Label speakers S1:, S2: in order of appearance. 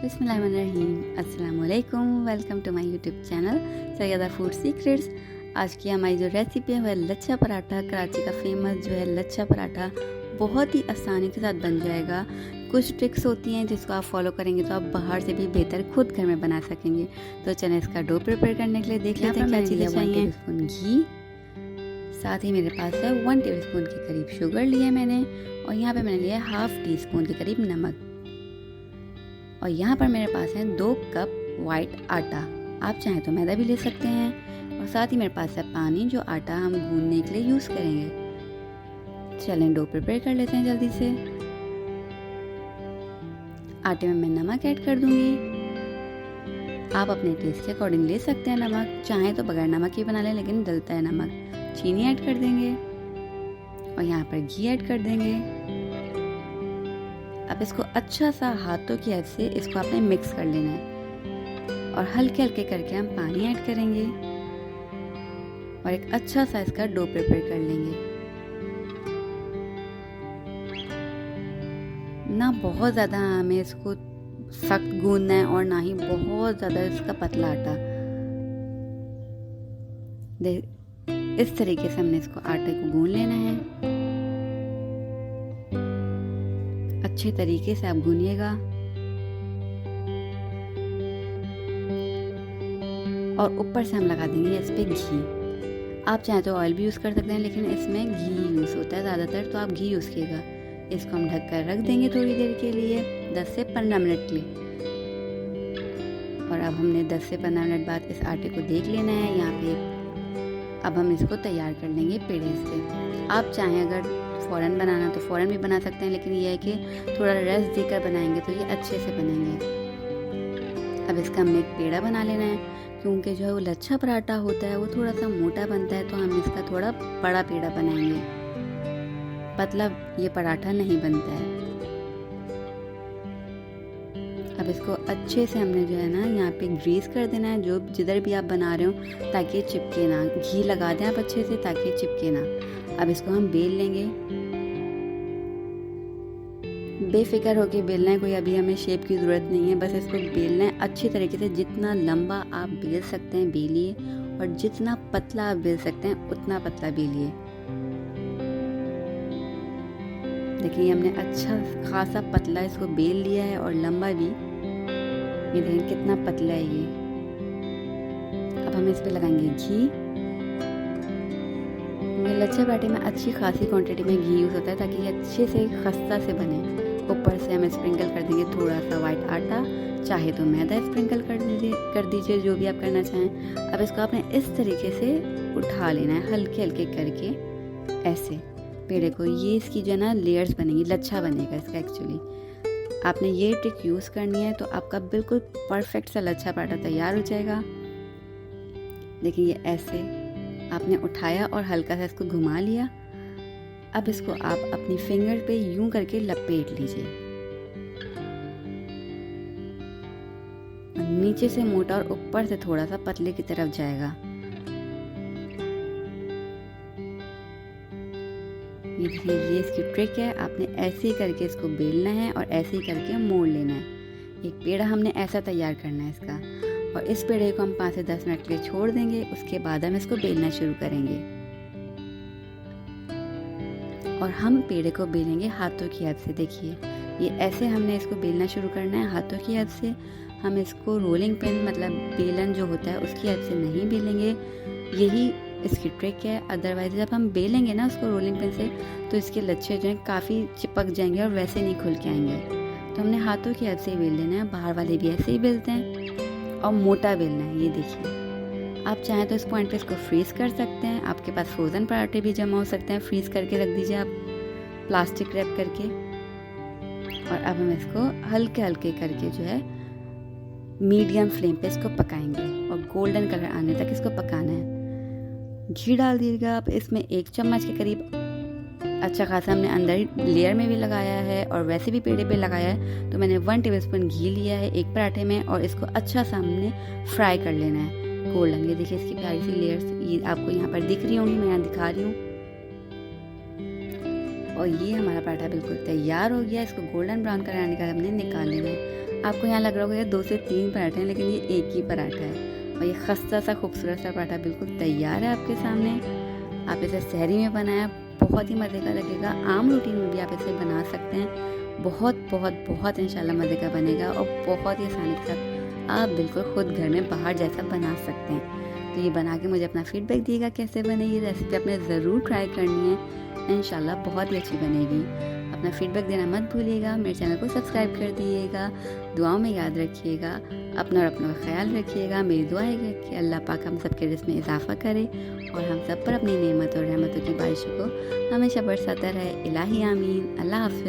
S1: बिस्मिल्लाहिर्रहमानिर्रहीम, अस्सलाम वालेकुम। Welcome to my YouTube channel Syeda food secrets. आज की हमारी जो रेसिपी है वह लच्छा पराठा। कराची का फेमस जो है लच्छा पराठा बहुत ही आसानी के साथ बन जाएगा। कुछ ट्रिक्स होती हैं जिसको आप फॉलो करेंगे तो आप बाहर से भी बेहतर खुद घर में बना सकेंगे। तो चलें इसका डो प्रिपेयर करने के लिए देख लेते हैं क्या चीज़ें चाहिए। 1 टेबलस्पून घी, साथ ही मेरे पास है 1 टेबलस्पून के करीब शुगर लिया मैंने, और यहाँ पे मैंने लिया है 1/2 टीस्पून के करीब नमक, और यहाँ पर मेरे पास है 2 कप वाइट आटा। आप चाहें तो मैदा भी ले सकते हैं। और साथ ही मेरे पास है पानी, जो आटा हम गूंदने के लिए यूज़ करेंगे। चलें डो प्रिपेयर कर लेते हैं जल्दी से। आटे में मैं नमक ऐड कर दूंगी। आप अपने टेस्ट के अकॉर्डिंग ले सकते हैं नमक, चाहें तो बगैर नमक ही बना लें, लेकिन डलता है नमक। चीनी ऐड कर देंगे और यहाँ पर घी ऐड कर देंगे। अब इसको अच्छा सा हाथों की हेल्प से इसको आपने मिक्स कर लेना है, और हल्के हल्के करके हम पानी ऐड करेंगे और एक अच्छा सा इसका डो प्रिपेयर कर लेंगे। ना बहुत ज़्यादा हमें इसको सख्त गूंदना है और ना ही बहुत ज़्यादा इसका पतला आटा। इस तरीके से हमने इसको आटे को गूंद लेना है। अच्छे तरीके से आप गूंदिएगा, और ऊपर से हम लगा देंगे इस पे घी। आप चाहें तो ऑयल भी यूज़ कर सकते हैं, लेकिन इसमें घी यूज़ होता है ज़्यादातर, तो आप घी यूज़ कीजिएगा। इसको हम ढक कर रख देंगे थोड़ी देर के लिए, 10 से 15 मिनट के लिए। और अब हमने 10 से 15 मिनट बाद इस आटे को देख लेना है यहाँ पे। अब हम इसको तैयार कर लेंगे पेड़े से। आप चाहें अगर फ़ौरन बनाना तो फ़ौरन भी बना सकते हैं, लेकिन यह है कि थोड़ा रेस्ट देकर बनाएंगे तो ये अच्छे से बनेंगे। अब इसका हमें एक पेड़ा बना लेना है, क्योंकि जो है वो लच्छा पराठा होता है वो थोड़ा सा मोटा बनता है, तो हम इसका थोड़ा बड़ा पेड़ा बनाएंगे। पतला ये पराठा नहीं बनता है। अब इसको अच्छे से हमने जो है ना यहाँ पे ग्रीस कर देना है, जो जिधर भी आप बना रहे हो, ताकि ये चिपके ना। घी लगा दें आप अच्छे से ताकि ये चिपके ना। अब इसको हम बेल लेंगे। बेफिक्र होके बेलना है, कोई अभी हमें शेप की ज़रूरत नहीं है, बस इसको बेलना है अच्छी तरीके से। जितना लंबा आप बेल सकते हैं बेलिए, और जितना पतला आप बेल सकते हैं उतना पतला बेलिए। देखिए हमने अच्छा खासा पतला इसको बेल लिया है, और लंबा भी। ये देखिए कितना पतला है ये। अब हम इस पे लगाएंगे घी। लच्छा पराठे में अच्छी खासी क्वांटिटी में घी यूज़ होता है, ताकि ये अच्छे से खस्ता से बने। ऊपर से हम स्प्रिंकल कर देंगे थोड़ा सा वाइट आटा, चाहे तो मैदा स्प्रिंकल कर दीजिए, जो भी आप करना चाहें। अब इसको आपने इस तरीके से उठा लेना है, हल्के हल्के करके ऐसे पेड़े को। ये इसकी जो है ना लेयर्स बनेंगी, लच्छा बनेगा इसका। एक्चुअली आपने ये ट्रिक यूज़ करनी है तो आपका बिल्कुल परफेक्ट सा लच्छा पराठा तैयार हो जाएगा। देखिए ये ऐसे आपने उठाया और हल्का सा इसको घुमा लिया। अब इसको आप अपनी फिंगर पे यूं करके लपेट लीजिए, नीचे से मोटा और ऊपर से थोड़ा सा पतले की तरफ जाएगा। ये देखिए ये इसकी ट्रिक है। आपने ऐसे ही करके इसको बेलना है और ऐसे ही करके मोड़ लेना है। एक पेड़ा हमने ऐसा तैयार करना है इसका, और इस पेड़े को हम 5 से 10 मिनट के लिए छोड़ देंगे। उसके बाद हम इसको बेलना शुरू करेंगे, और हम पेड़े को बेलेंगे हाथों की हेल्प से। देखिए ये ऐसे हमने इसको बेलना शुरू करना है हाथों की हेल्प से। हम इसको रोलिंग पिन मतलब बेलन जो होता है उसकी हेल्प से नहीं बेलेंगे। यही इसकी ट्रिक है। अदरवाइज जब हम बेलेंगे ना उसको रोलिंग पिन से, तो इसके लच्छे जो हैं काफ़ी चिपक जाएंगे और वैसे नहीं खुल के आएंगे। तो हमने हाथों की हेल्प से बेल लेना है। बाहर वाले भी ऐसे ही बेलते हैं, और मोटा बेलना है। ये देखिए आप चाहें तो इस पॉइंट पे इसको फ्रीज़ कर सकते हैं। आपके पास फ्रोज़न पराठे भी जमा हो सकते हैं, फ्रीज़ करके रख दीजिए आप प्लास्टिक रैप करके। और अब हम इसको हल्के हल्के करके जो है मीडियम फ्लेम पे इसको पकाएंगे, और गोल्डन कलर आने तक इसको पकाना है। घी डाल दीजिएगा आप इसमें 1 चम्मच के करीब। अच्छा खासा हमने अंदर लेयर में भी लगाया है और वैसे भी पेड़े पे लगाया है। तो मैंने 1 टेबलस्पून घी लिया है एक पराठे में, और इसको अच्छा सा हमने फ्राई कर लेना है गोल्डन। ये देखिए इसकी प्यारी सी लेयर्स ये आपको यहाँ पर दिख रही होंगी, मैं यहाँ दिखा रही हूँ। और ये हमारा पराठा बिल्कुल तैयार हो गया। इसको गोल्डन ब्राउन कराने का हमने निकाल लेना है। आपको यहाँ लग रहा होगा 2 से 3 पराठे हैं, लेकिन ये एक ही पराठा है। और ये खस्ता सा खूबसूरत सा पराठा बिल्कुल तैयार है आपके सामने। आप इसे सहरी में बनाया, बहुत ही मज़े का लगेगा। आम रूटीन में भी आप इसे बना सकते हैं। बहुत बहुत बहुत इंशाल्लाह मज़े का बनेगा और बहुत ही आसानी के साथ आप बिल्कुल ख़ुद घर में बाहर जैसा बना सकते हैं। तो ये बना के मुझे अपना फीडबैक दिएगा कैसे बने। ये रेसिपी आपने ज़रूर ट्राई करनी है, इंशाल्लाह बहुत ही अच्छी बनेगी। अपना फीडबैक देना मत भूलिएगा। मेरे चैनल को सब्सक्राइब कर दिएगा। दुआओं में याद रखिएगा। अपना और अपना ख्याल रखिएगा। मेरी दुआ है कि अल्लाह पाक हम सबके रिज़्क़ में इजाफ़ा करे और हम सब पर अपनी नेमत और रहमतों की बारिशों को हमेशा बरसाता रहे। इलाही आमीन। अल्लाह हाफ़िज़।